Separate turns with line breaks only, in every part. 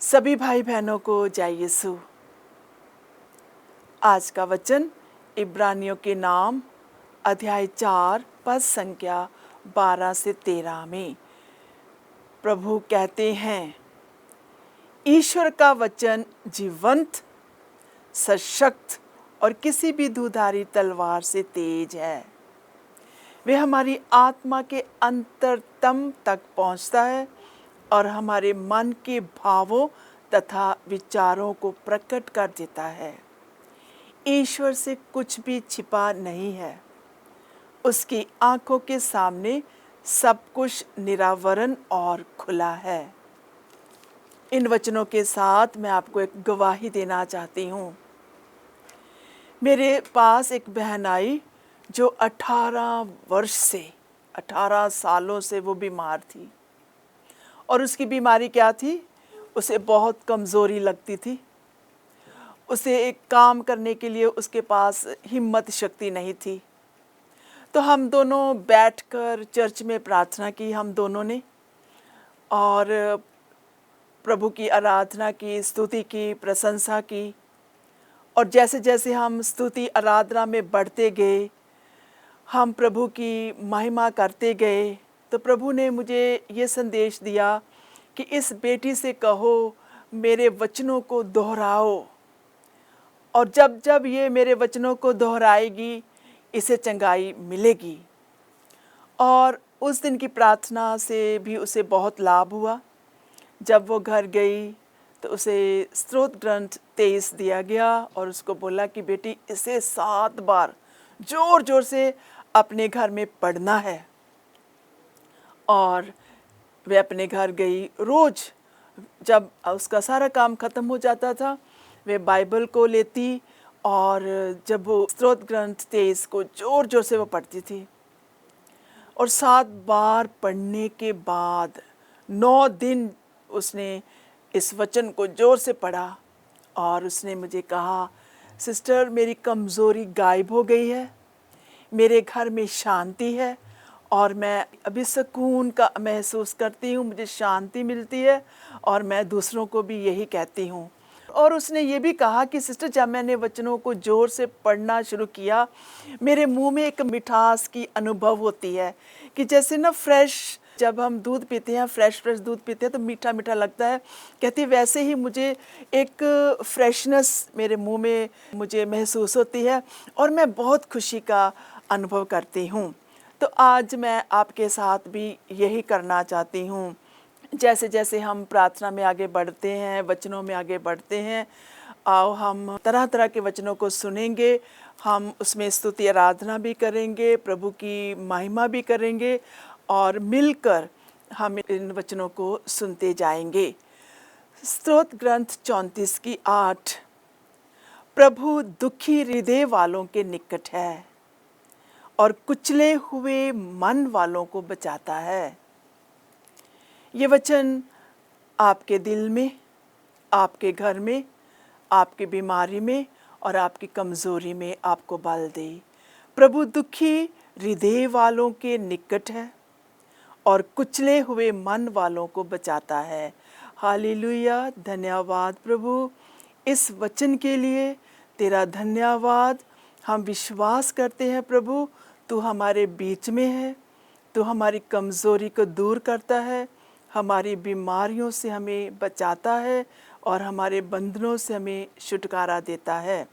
सभी भाई बहनों को जय यीशु। आज का वचन इब्रानियों के नाम अध्याय 4 पद संख्या 12 से 13 में प्रभु कहते हैं, ईश्वर का वचन जीवंत, सशक्त और किसी भी दुधारी तलवार से तेज है। वे हमारी आत्मा के अंतरतम तक पहुंचता है और हमारे मन के भावों तथा विचारों को प्रकट कर देता है। ईश्वर से कुछ भी छिपा नहीं है। उसकी आंखों के सामने सब कुछ निरावरण और खुला है। इन वचनों के साथ मैं आपको एक गवाही देना चाहती हूँ। मेरे पास एक बहन आई जो 18 सालों से वो बीमार थी। और उसकी बीमारी क्या थी? उसे बहुत कमज़ोरी लगती थी। उसे एक काम करने के लिए उसके पास हिम्मत शक्ति नहीं थी। तो हम दोनों बैठकर चर्च में प्रार्थना की, हम दोनों ने, और प्रभु की आराधना की, स्तुति की, प्रशंसा की। और जैसे जैसे हम स्तुति आराधना में बढ़ते गए, हम प्रभु की महिमा करते गए, तो प्रभु ने मुझे ये संदेश दिया कि इस बेटी से कहो मेरे वचनों को दोहराओ, और जब जब ये मेरे वचनों को दोहराएगी इसे चंगाई मिलेगी। और उस दिन की प्रार्थना से भी उसे बहुत लाभ हुआ। जब वो घर गई तो उसे स्तोत्र ग्रंथ 23 दिया गया और उसको बोला कि बेटी इसे 7 बार जोर जोर से अपने घर में पढ़ना है। और वे अपने घर गई। रोज़ जब उसका सारा काम ख़त्म हो जाता था, वे बाइबल को लेती और जब वो स्तोत्र ग्रंथ 23 को जोर जोर से वो पढ़ती थी। और 7 बार पढ़ने के बाद 9 दिन उसने इस वचन को जोर से पढ़ा। और उसने मुझे कहा, सिस्टर मेरी कमज़ोरी गायब हो गई है, मेरे घर में शांति है और मैं अभी सुकून का महसूस करती हूँ, मुझे शांति मिलती है और मैं दूसरों को भी यही कहती हूँ। और उसने ये भी कहा कि सिस्टर जब मैंने वचनों को ज़ोर से पढ़ना शुरू किया, मेरे मुंह में एक मिठास की अनुभव होती है कि जैसे ना फ्रेश जब हम दूध पीते हैं, फ्रेश दूध पीते हैं तो मीठा मीठा लगता है। कहती वैसे ही मुझे एक फ्रेशनेस मेरे मुंह में मुझे महसूस होती है और मैं बहुत खुशी का अनुभव करती हूँ। तो आज मैं आपके साथ भी यही करना चाहती हूँ। जैसे जैसे हम प्रार्थना में आगे बढ़ते हैं, वचनों में आगे बढ़ते हैं, आओ हम तरह तरह के वचनों को सुनेंगे, हम उसमें स्तुति आराधना भी करेंगे, प्रभु की महिमा भी करेंगे और मिलकर हम इन वचनों को सुनते जाएंगे। स्तोत्र ग्रंथ 34 की 8, प्रभु दुखी हृदय वालों के निकट है और कुचले हुए मन वालों को बचाता है। ये वचन आपके दिल में, आपके घर में, आपकी बीमारी में और आपकी कमज़ोरी में आपको बल दे। प्रभु दुखी हृदय वालों के निकट है और कुचले हुए मन वालों को बचाता है। हालेलुया, धन्यवाद प्रभु इस वचन के लिए, तेरा धन्यवाद। हम विश्वास करते हैं प्रभु तू हमारे बीच में है, तू हमारी कमज़ोरी को दूर करता है, हमारी बीमारियों से हमें बचाता है और हमारे बंधनों से हमें छुटकारा देता है।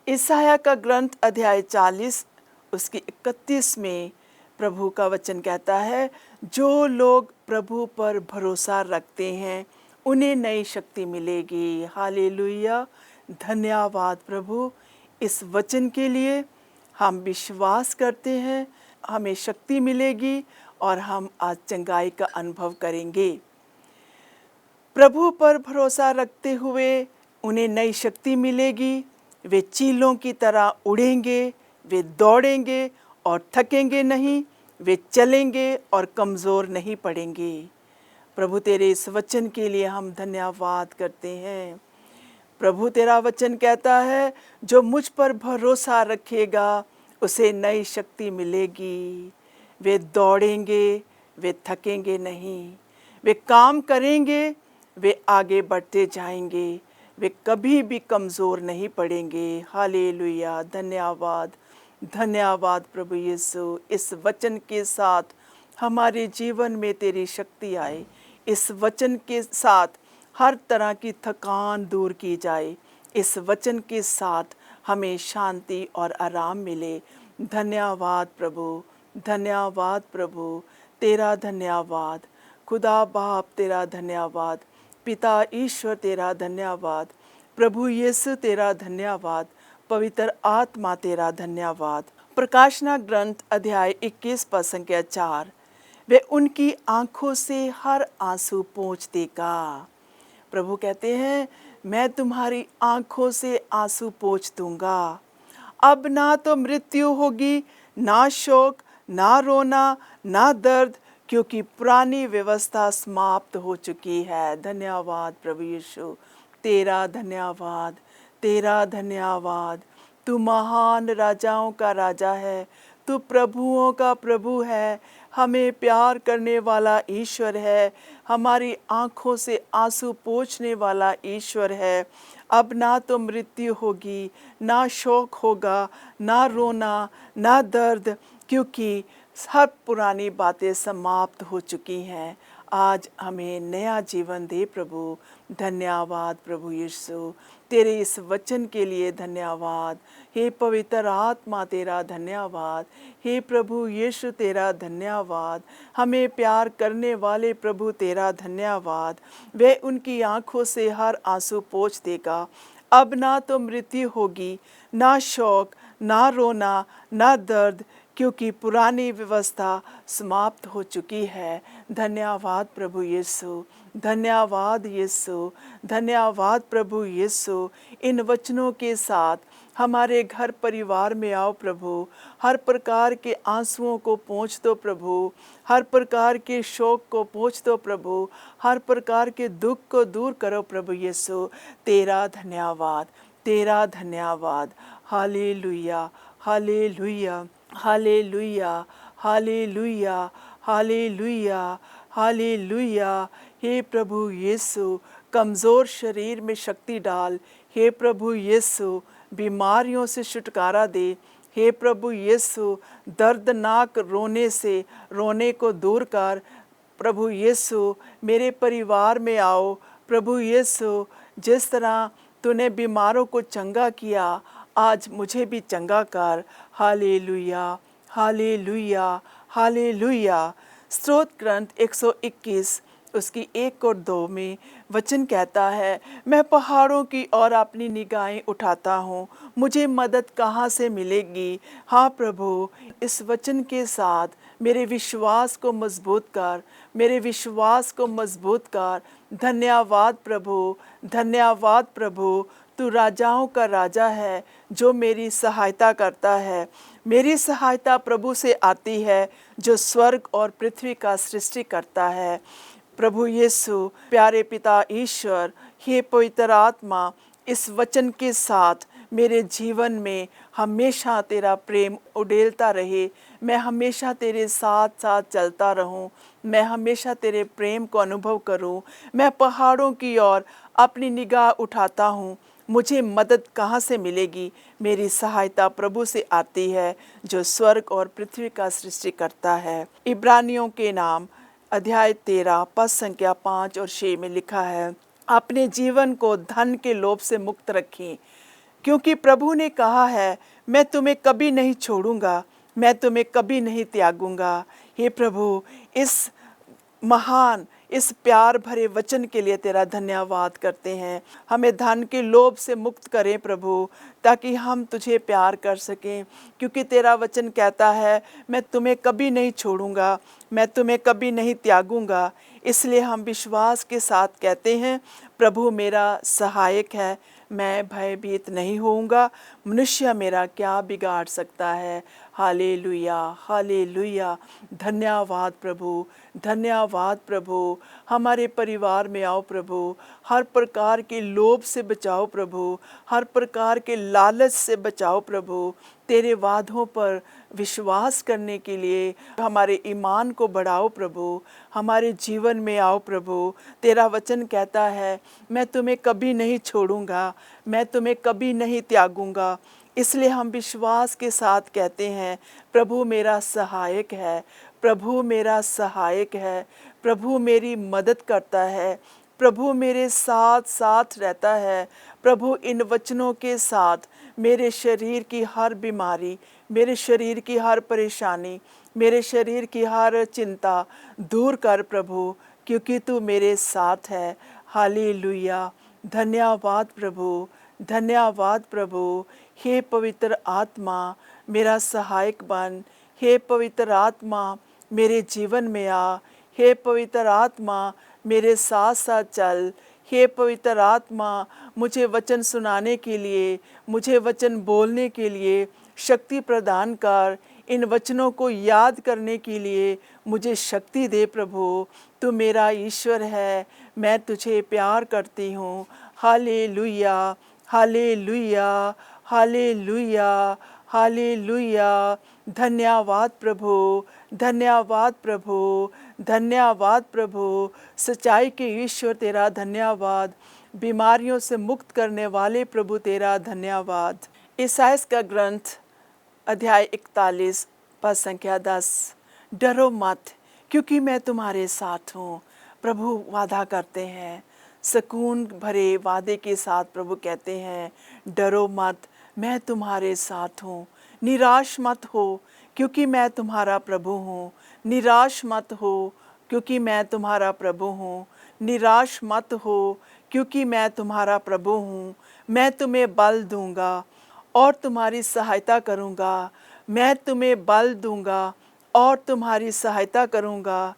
यशायाह का ग्रंथ अध्याय 40 उसकी 31 में प्रभु का वचन कहता है, जो लोग प्रभु पर भरोसा रखते हैं उन्हें नई शक्ति मिलेगी। हालेलुया, धन्यवाद प्रभु इस वचन के लिए। हम विश्वास करते हैं हमें शक्ति मिलेगी और हम आज चंगाई का अनुभव करेंगे। प्रभु पर भरोसा रखते हुए उन्हें नई शक्ति मिलेगी। वे चीलों की तरह उड़ेंगे, वे दौड़ेंगे और थकेंगे नहीं, वे चलेंगे और कमज़ोर नहीं पड़ेंगे। प्रभु तेरे इस वचन के लिए हम धन्यवाद करते हैं। प्रभु तेरा वचन कहता है, जो मुझ पर भरोसा रखेगा उसे नई शक्ति मिलेगी। वे दौड़ेंगे, वे थकेंगे नहीं, वे काम करेंगे, वे आगे बढ़ते जाएंगे, वे कभी भी कमज़ोर नहीं पड़ेंगे। हालेलुया, धन्यवाद, धन्यवाद प्रभु यीशु। इस वचन के साथ हमारे जीवन में तेरी शक्ति आए, इस वचन के साथ हर तरह की थकान दूर की जाए, इस वचन के साथ हमें शांति और आराम मिले। धन्यवाद प्रभु, धन्यवाद प्रभु, तेरा धन्यवाद। खुदा बाप तेरा धन्यवाद, पिता ईश्वर तेरा धन्यवाद, प्रभु यीशु तेरा धन्यवाद, पवित्र आत्मा तेरा धन्यवाद। प्रकाशना ग्रंथ अध्याय 21 पद संख्या 4, वे उनकी आंखों से हर आंसू पोंछ देगा। प्रभु कहते हैं, मैं तुम्हारी आंखों से आंसू पोंछ दूंगा। अब ना तो मृत्यु होगी, ना शोक, ना रोना, ना दर्द, क्योंकि पुरानी व्यवस्था समाप्त हो चुकी है। धन्यवाद प्रभु यीशु, तेरा धन्यवाद, तेरा धन्यवाद। तू महान राजाओं का राजा है, तू प्रभुओं का प्रभु है, हमें प्यार करने वाला ईश्वर है, हमारी आंखों से आंसू पोंछने वाला ईश्वर है। अब ना तो मृत्यु होगी, ना शोक होगा, ना रोना, ना दर्द, क्योंकि सब पुरानी बातें समाप्त हो चुकी हैं। आज हमें नया जीवन दे प्रभु। धन्यवाद प्रभु यीशु, तेरे इस वचन के लिए धन्यवाद। हे पवित्र आत्मा तेरा धन्यवाद। हे प्रभु यीशु तेरा धन्यवाद। हमें प्यार करने वाले प्रभु तेरा धन्यवाद। वे उनकी आंखों से हर आंसू पोंछ देगा। अब ना तो मृत्यु होगी, ना शोक, ना रोना, ना दर्द, क्योंकि पुरानी व्यवस्था समाप्त हो चुकी है। धन्यवाद प्रभु यीशु, धन्यवाद यीशु, धन्यवाद प्रभु यीशु। इन वचनों के साथ हमारे घर परिवार में आओ प्रभु। हर प्रकार के आंसुओं को पोंछ दो प्रभु, हर प्रकार के शोक को पोंछ दो प्रभु, हर प्रकार के दुख को दूर करो प्रभु यीशु। तेरा धन्यवाद, तेरा धन्यवाद। Hallelujah, hallelujah, hallelujah, hallelujah, hallelujah, hallelujah. हे प्रभु यीशु, कमज़ोर शरीर में शक्ति डाल। हे प्रभु यीशु, बीमारियों से छुटकारा दे। हे प्रभु यीशु, दर्दनाक रोने को दूर कर। प्रभु यीशु, मेरे परिवार में आओ। प्रभु यीशु, जिस तरह तूने बीमारों को चंगा किया, आज मुझे भी चंगा कर। Hallelujah, hallelujah, hallelujah. स्तोत्र ग्रंथ 121 उसकी 1 और 2 में वचन कहता है, मैं पहाड़ों की ओर अपनी निगाहें उठाता हूँ, मुझे मदद कहाँ से मिलेगी। हाँ प्रभु, इस वचन के साथ मेरे विश्वास को मजबूत कर, मेरे विश्वास को मजबूत कर। धन्यवाद प्रभु, धन्यवाद प्रभु। तू राजाओं का राजा है जो मेरी सहायता करता है। मेरी सहायता प्रभु से आती है जो स्वर्ग और पृथ्वी का सृष्टि करता है। प्रभु यीशु, प्यारे पिता ईश्वर, हे पवित्र आत्मा, इस वचन के साथ मेरे जीवन में हमेशा तेरा प्रेम उड़ेलता रहे। मैं हमेशा तेरे साथ साथ चलता रहूं, मैं हमेशा तेरे प्रेम को अनुभव करूं। मैं पहाड़ों की ओर अपनी निगाह उठाता हूं, मुझे मदद कहाँ से मिलेगी। मेरी सहायता प्रभु से आती है जो स्वर्ग और पृथ्वी का सृष्टि करता है। इब्रानियों के नाम अध्याय 13 पद संख्या 5 और 6 में लिखा है, अपने जीवन को धन के लोभ से मुक्त रखें, क्योंकि प्रभु ने कहा है, मैं तुम्हें कभी नहीं छोड़ूंगा, मैं तुम्हें कभी नहीं त्यागूंगा। हे प्रभु, इस महान, इस प्यार भरे वचन के लिए तेरा धन्यवाद करते हैं। हमें धन के लोभ से मुक्त करें प्रभु, ताकि हम तुझे प्यार कर सकें, क्योंकि तेरा वचन कहता है, मैं तुम्हें कभी नहीं छोड़ूंगा, मैं तुम्हें कभी नहीं त्यागूंगा। इसलिए हम विश्वास के साथ कहते हैं, प्रभु मेरा सहायक है, मैं भयभीत नहीं होऊंगा। मनुष्य मेरा क्या बिगाड़ सकता है। Hallelujah, hallelujah. धन्यवाद प्रभु, धन्यवाद प्रभु। हमारे परिवार में आओ प्रभु, हर प्रकार के लोभ से बचाओ प्रभु, हर प्रकार के लालच से बचाओ प्रभु। तेरे वादों पर विश्वास करने के लिए हमारे ईमान को बढ़ाओ प्रभु, हमारे जीवन में आओ प्रभु। तेरा वचन कहता है, मैं तुम्हें कभी नहीं छोड़ूंगा, मैं तुम्हें कभी नहीं त्यागूंगा। इसलिए हम विश्वास के साथ कहते हैं, प्रभु मेरा सहायक है, प्रभु मेरा सहायक है, प्रभु मेरी मदद करता है, प्रभु मेरे साथ साथ रहता है। प्रभु इन वचनों के साथ मेरे शरीर की हर बीमारी, मेरे शरीर की हर परेशानी, मेरे शरीर की हर चिंता दूर कर प्रभु, क्योंकि तू मेरे साथ है। हालेलुया, धन्यवाद प्रभु, धन्यवाद प्रभु। हे पवित्र आत्मा मेरा सहायक बन, हे पवित्र आत्मा मेरे जीवन में आ, हे पवित्र आत्मा मेरे साथ साथ चल। हे पवित्र आत्मा मुझे वचन सुनाने के लिए, मुझे वचन बोलने के लिए शक्ति प्रदान कर। इन वचनों को याद करने के लिए मुझे शक्ति दे प्रभु। तू मेरा ईश्वर है, मैं तुझे प्यार करती हूँ। Hallelujah, hallelujah, hallelujah, hallelujah. धन्यवाद प्रभु, धन्यवाद प्रभु, धन्यवाद प्रभु। सच्चाई के ईश्वर तेरा धन्यवाद, बीमारियों से मुक्त करने वाले प्रभु तेरा धन्यवाद। ईसाइया का ग्रंथ अध्याय 41 पद संख्या 10। डरो मत, क्योंकि मैं तुम्हारे साथ हूँ। प्रभु वादा करते हैं, सुकून भरे वादे के साथ प्रभु कहते हैं, डरो मत, मैं तुम्हारे साथ हूँ। निराश मत हो, क्योंकि मैं तुम्हारा प्रभु हूँ। निराश मत हो, क्योंकि मैं तुम्हारा प्रभु हूँ। निराश मत हो, क्योंकि मैं तुम्हारा प्रभु हूँ। मैं तुम्हें बल दूंगा और तुम्हारी सहायता करूँगा। मैं तुम्हें बल दूंगा और तुम्हारी सहायता करूँगा।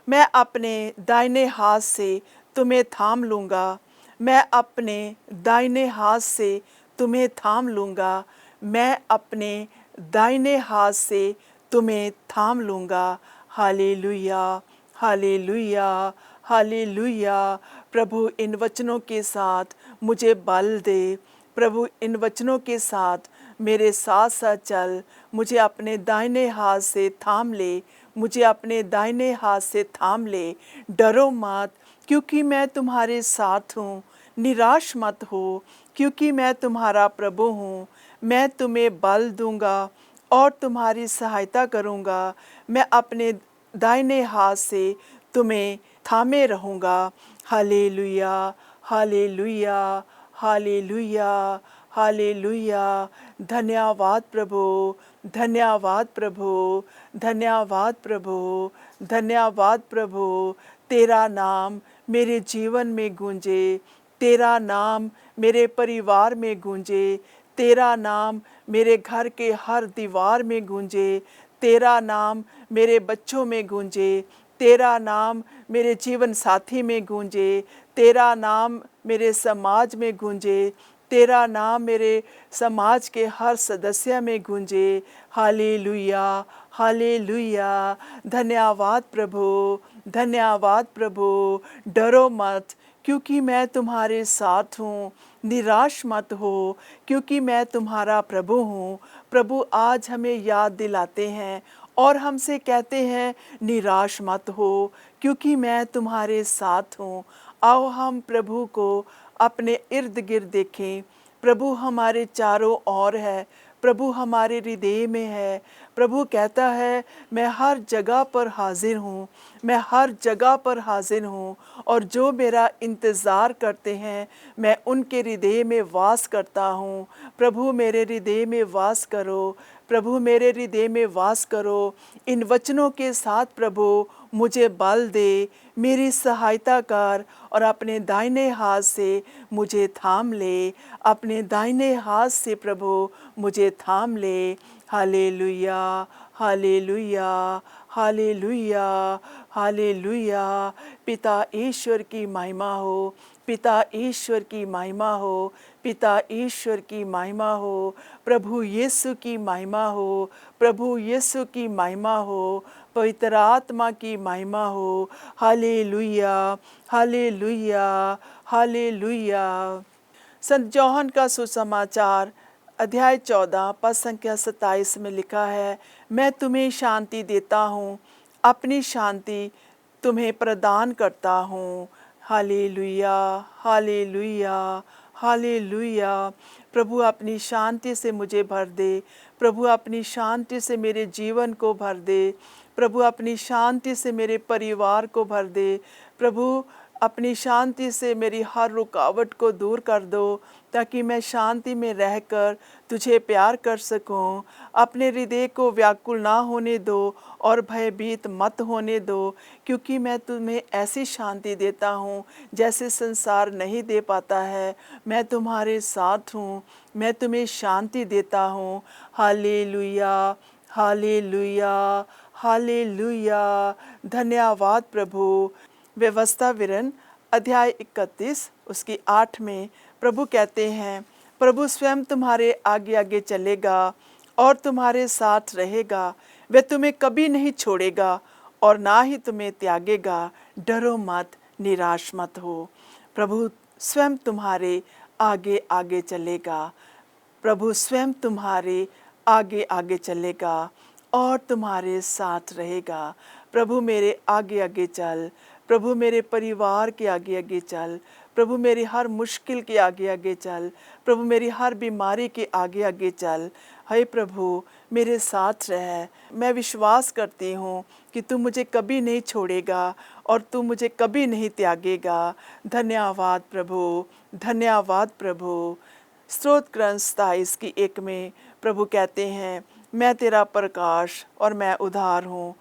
मैं अपने दाहिने हाथ से तुम्हें थाम लूँगा। मैं अपने दाहिने हाथ से तुम्हें थाम लूँगा। मैं अपने दाहिने हाथ से तुम्हें थाम लूँगा। Hallelujah, hallelujah, hallelujah. प्रभु इन वचनों के साथ मुझे बल दे। प्रभु इन वचनों के साथ मेरे साथ साथ चल। मुझे अपने दाहिने हाथ से थाम ले, मुझे अपने दाहिने हाथ से थाम ले। डरो मत, क्योंकि मैं तुम्हारे साथ हूँ। निराश मत हो, क्योंकि मैं तुम्हारा प्रभु हूँ। मैं तुम्हें बल दूंगा और तुम्हारी सहायता करूँगा। मैं अपने दाहिने हाथ से तुम्हें थामे रहूँगा। Hallelujah, hallelujah, hallelujah, hallelujah. धन्यवाद प्रभु, धन्यवाद प्रभु, धन्यवाद प्रभु, धन्यवाद प्रभु। तेरा नाम मेरे जीवन में गूंजे, तेरा नाम मेरे परिवार में गूंजे, तेरा नाम मेरे घर के हर दीवार में गूंजे, तेरा नाम मेरे बच्चों में गूंजे, तेरा नाम मेरे जीवन साथी में गूंजे, तेरा नाम मेरे समाज में गूंजे, तेरा नाम मेरे समाज के हर सदस्य में गूंजे। Hallelujah, hallelujah. धन्यवाद प्रभु, धन्यवाद प्रभु। डरो मत, क्योंकि मैं तुम्हारे साथ हूँ। निराश मत हो, क्योंकि मैं तुम्हारा प्रभु हूँ। प्रभु आज हमें याद दिलाते हैं और हमसे कहते हैं, निराश मत हो, क्योंकि मैं तुम्हारे साथ हूँ। आओ हम प्रभु को अपने इर्द गिर्द देखें। प्रभु हमारे चारों ओर है, प्रभु हमारे हृदय में है। प्रभु कहता है, मैं हर जगह पर हाजिर हूँ, मैं हर जगह पर हाजिर हूँ। और जो मेरा इंतज़ार करते हैं, मैं उनके हृदय में वास करता हूँ। प्रभु मेरे हृदय में वास करो, प्रभु मेरे हृदय में वास करो। इन वचनों के साथ प्रभु मुझे बल दे, मेरी सहायता कर और अपने दाहिने हाथ से मुझे थाम ले। अपने दाहिने हाथ से प्रभु मुझे थाम ले। Hallelujah, hallelujah, hallelujah, hallelujah. पिता ईश्वर की महिमा हो, पिता ईश्वर की महिमा हो, पिता ईश्वर की महिमा हो, प्रभु यीशु की महिमा हो, प्रभु यीशु की महिमा हो, पवित्र आत्मा की महिमा हो। Hallelujah, hallelujah, hallelujah. संत जौहन का सुसमाचार अध्याय 14 पद संख्या 27 में लिखा है, मैं तुम्हें शांति देता हूँ, अपनी शांति तुम्हें प्रदान करता हूँ। Hallelujah, hallelujah, hallelujah. प्रभु अपनी शांति से मुझे भर दे, प्रभु अपनी शांति से मेरे जीवन को भर दे, प्रभु अपनी शांति से मेरे परिवार को भर दे, प्रभु अपनी शांति से मेरी हर रुकावट को दूर कर दो, ताकि मैं शांति में रहकर तुझे प्यार कर सकूं। अपने हृदय को व्याकुल ना होने दो और भयभीत मत होने दो, क्योंकि मैं तुम्हें ऐसी शांति देता हूँ जैसे संसार नहीं दे पाता है। मैं तुम्हारे साथ हूँ, मैं तुम्हें शांति देता हूँ। Hallelujah, hallelujah, hallelujah. धन्यवाद प्रभु। व्यवस्था विवरण अध्याय 31 उसकी 8 में प्रभु कहते हैं, प्रभु स्वयं तुम्हारे आगे आगे चलेगा और तुम्हारे साथ रहेगा, वह तुम्हें कभी नहीं छोड़ेगा और ना ही तुम्हें त्यागेगा। डरो मत, निराश मत हो। प्रभु स्वयं तुम्हारे आगे आगे चलेगा, प्रभु स्वयं तुम्हारे आगे आगे चलेगा और तुम्हारे साथ रहेगा। प्रभु मेरे आगे आगे चल, प्रभु मेरे परिवार के आगे आगे चल, प्रभु मेरी हर मुश्किल के आगे आगे चल, प्रभु मेरी हर बीमारी के आगे आगे चल। हे प्रभु मेरे साथ रह। मैं विश्वास करती हूँ कि तू मुझे कभी नहीं छोड़ेगा और तू मुझे कभी नहीं त्यागेगा। धन्यवाद प्रभु, धन्यवाद प्रभु। स्तोत्र ग्रंथ 27 की 1 में प्रभु कहते हैं, मैं तेरा प्रकाश और मैं उद्धार हूँ।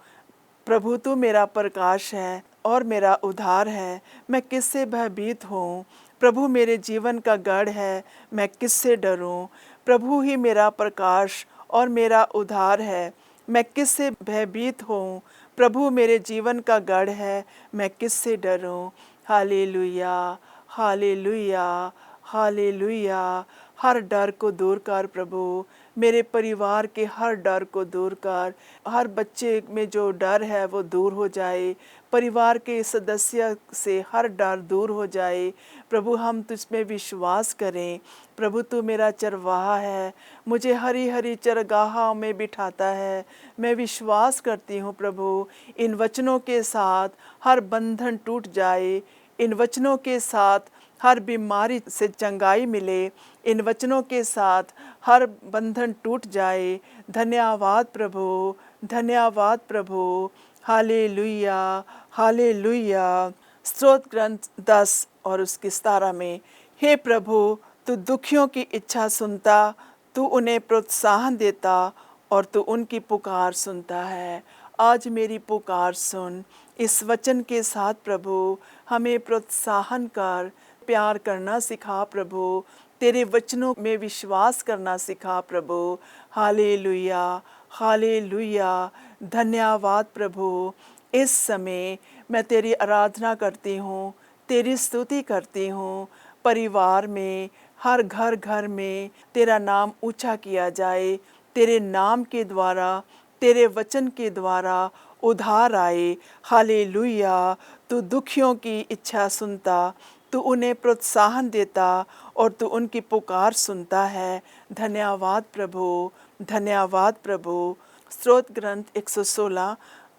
प्रभु तू मेरा प्रकाश है और मेरा उद्धार है, मैं किससे भयभीत हूँ। प्रभु मेरे जीवन का गढ़ है, मैं किससे डरूँ। प्रभु ही मेरा प्रकाश और मेरा उद्धार है, मैं किससे भयभीत हूँ। प्रभु मेरे जीवन का गढ़ है, मैं किससे डरूँ। Hallelujah, hallelujah, hallelujah. हर डर को दूर कर प्रभु, मेरे परिवार के हर डर को दूर कर। हर बच्चे में जो डर है वो दूर हो जाए, परिवार के सदस्य से हर डर दूर हो जाए। प्रभु हम तुझ में विश्वास करें। प्रभु तू मेरा चरवाहा है, मुझे हरी हरी चरगाहों में बिठाता है। मैं विश्वास करती हूँ प्रभु, इन वचनों के साथ हर बंधन टूट जाए, इन वचनों के साथ हर बीमारी से चंगाई मिले, इन वचनों के साथ हर बंधन टूट जाए। धन्यवाद प्रभु, धन्यवाद प्रभु। Hallelujah, hallelujah. स्तोत्र ग्रंथ 10 और उसकी 17 में, हे प्रभु तू दुखियों की इच्छा सुनता, तू उन्हें प्रोत्साहन देता और तू उनकी पुकार सुनता है। आज मेरी पुकार सुन। इस वचन के साथ प्रभु हमें प्रोत्साहन कर, प्यार करना सिखा प्रभु, तेरे वचनों में विश्वास करना सिखा प्रभु। Hallelujah, hallelujah. धन्यवाद प्रभु। इस समय मैं तेरी आराधना करती हूँ, तेरी स्तुति करती हूँ। परिवार में, हर घर घर में तेरा नाम ऊंचा किया जाए। तेरे नाम के द्वारा, तेरे वचन के द्वारा उद्धार आए। हालेलुया। तू दुखियों की इच्छा सुनता, तू उन्हें प्रोत्साहन देता और तू उनकी पुकार सुनता है। धन्यवाद प्रभु, धन्यवाद प्रभु। स्तोत्र ग्रंथ 116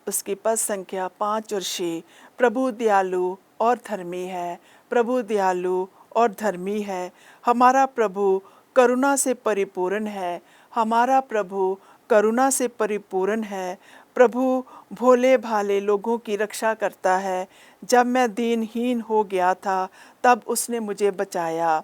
उसकी पद संख्या 5 और 6। प्रभु दयालु और धर्मी है, प्रभु दयालु और धर्मी है। हमारा प्रभु करुणा से परिपूर्ण है, हमारा प्रभु करुणा से परिपूर्ण है। प्रभु भोले भाले लोगों की रक्षा करता है। जब मैं दीनहीन हो गया था तब उसने मुझे बचाया।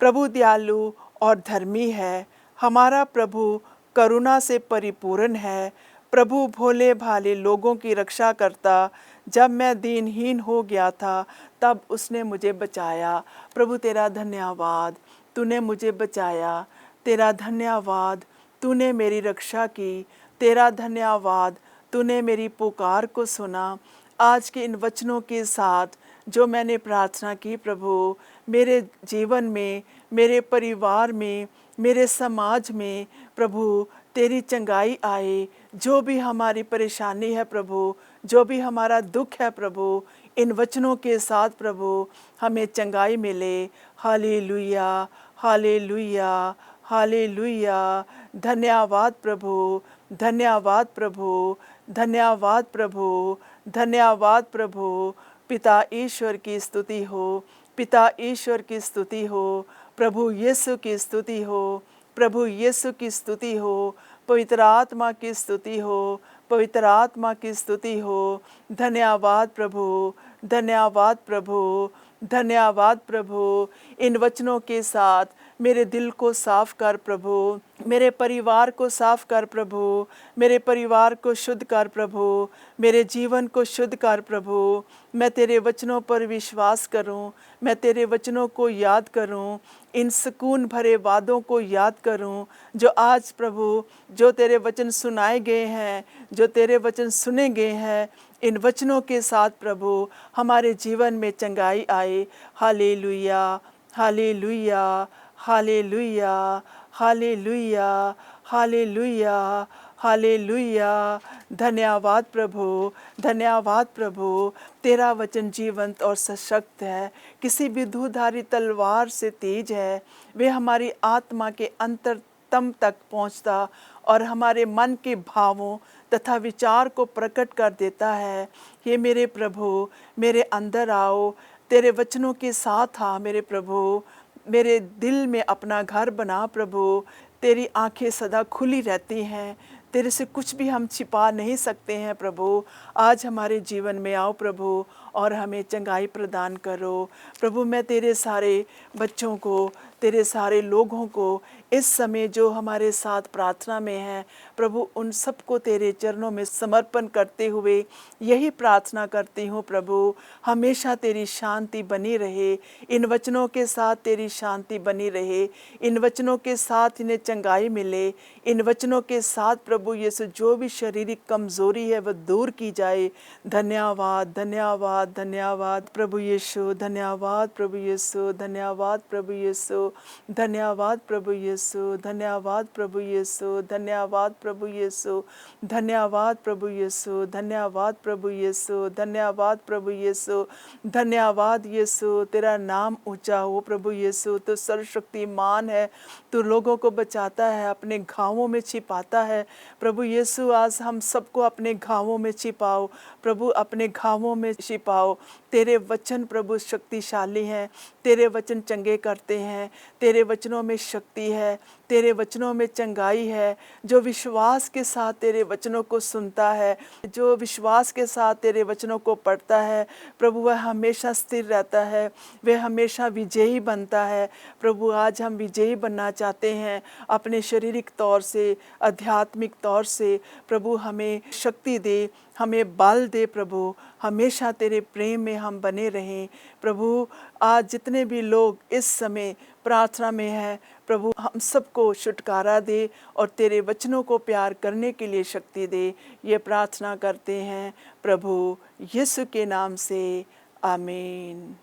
प्रभु दयालु और धर्मी है, हमारा प्रभु करुणा से परिपूर्ण है। प्रभु भोले भाले लोगों की रक्षा करता, जब मैं दीनहीन हो गया था तब उसने मुझे बचाया। प्रभु तेरा धन्यवाद, तूने मुझे बचाया। तेरा धन्यवाद, तूने मेरी रक्षा की। तेरा धन्यवाद, तूने मेरी पुकार को सुना। आज के इन वचनों के साथ जो मैंने प्रार्थना की प्रभु, मेरे जीवन में, मेरे परिवार में, मेरे समाज में प्रभु तेरी चंगाई आए। जो भी हमारी परेशानी है प्रभु, जो भी हमारा दुख है प्रभु, इन वचनों के साथ प्रभु हमें चंगाई मिले। Hallelujah, hallelujah, hallelujah. धन्यवाद प्रभु, धन्यवाद प्रभु, धन्यवाद प्रभु, धन्यवाद प्रभु। पिता ईश्वर की स्तुति हो, पिता ईश्वर की स्तुति हो, प्रभु यीशु की स्तुति हो, प्रभु यीशु की स्तुति हो, पवित्र आत्मा की स्तुति हो, पवित्र आत्मा की स्तुति हो। धन्यवाद प्रभु, धन्यवाद प्रभु, धन्यवाद प्रभु। इन वचनों के साथ मेरे दिल को साफ कर प्रभु, मेरे परिवार को साफ कर प्रभु, मेरे परिवार को शुद्ध कर प्रभु, मेरे जीवन को शुद्ध कर प्रभु। मैं तेरे वचनों पर विश्वास करूं, मैं तेरे वचनों को याद करूं, इन सुकून भरे वादों को याद करूं जो आज प्रभु, जो तेरे वचन सुनाए गए हैं, जो तेरे वचन सुने गए हैं। इन वचनों के साथ प्रभु हमारे जीवन में चंगाई आए। Hallelujah, hallelujah, hallelujah, hallelujah, hallelujah, hallelujah. धन्यवाद प्रभु, धन्यवाद प्रभु। तेरा वचन जीवंत और सशक्त है, किसी भी दुधारी तलवार से तेज है। वे हमारी आत्मा के अंतरतम तक पहुंचता और हमारे मन के भावों तथा विचार को प्रकट कर देता है। ये मेरे प्रभु, मेरे अंदर आओ, तेरे वचनों के साथ आ मेरे प्रभु, मेरे दिल में अपना घर बना प्रभु। तेरी आंखें सदा खुली रहती हैं, तेरे से कुछ भी हम छिपा नहीं सकते हैं प्रभु। आज हमारे जीवन में आओ प्रभु और हमें चंगाई प्रदान करो प्रभु। मैं तेरे सारे बच्चों को, तेरे सारे लोगों को इस समय जो हमारे साथ प्रार्थना में हैं प्रभु, उन सबको तेरे चरणों में समर्पण करते हुए यही प्रार्थना करती हूँ प्रभु, हमेशा तेरी शांति बनी रहे। इन वचनों के साथ तेरी शांति बनी रहे, इन वचनों के साथ इन्हें चंगाई मिले। इन वचनों के साथ प्रभु यीशु जो भी शारीरिक कमजोरी है वह दूर की जाए। धन्यवाद, धन्यवाद, धन्यवाद प्रभु यीशु, धन्यवाद प्रभु यीशु, धन्यवाद प्रभु यीशु, धन्यवाद प्रभु यीशु, धन्यवाद प्रभु यीशु, धन्यवाद प्रभु यीशु, धन्यवाद प्रभु यीशु, धन्यवाद प्रभु यीशु, धन्यवाद प्रभु यीशु, धन्यवाद यीशु। तेरा नाम ऊंचा हो प्रभु यीशु, तू सर्वशक्तिमान है, तू लोगों को बचाता है, अपने घावों में छिपाता है प्रभु यीशु। आज हम सबको अपने घावों में छिपाओ प्रभु, अपने घावों में छिपाओ। तेरे वचन प्रभु शक्तिशाली हैं, तेरे वचन चंगे करते हैं, तेरे वचनों में शक्ति है, तेरे वचनों में चंगाई है। जो विश्वास के साथ तेरे वचनों को सुनता है, जो विश्वास के साथ तेरे वचनों को पढ़ता है प्रभु, वह हमेशा स्थिर रहता है, वह हमेशा विजयी बनता है प्रभु। आज हम विजयी बनना चाहते हैं अपने शारीरिक तौर से, आध्यात्मिक तौर से प्रभु। हमें शक्ति दे, हमें बल दे प्रभु, हमेशा तेरे प्रेम में हम बने रहें प्रभु। आज जितने भी लोग इस समय प्रार्थना में हैं प्रभु, हम सबको छुटकारा दे और तेरे वचनों को प्यार करने के लिए शक्ति दे। ये प्रार्थना करते हैं प्रभु यीशु के नाम से, आमीन।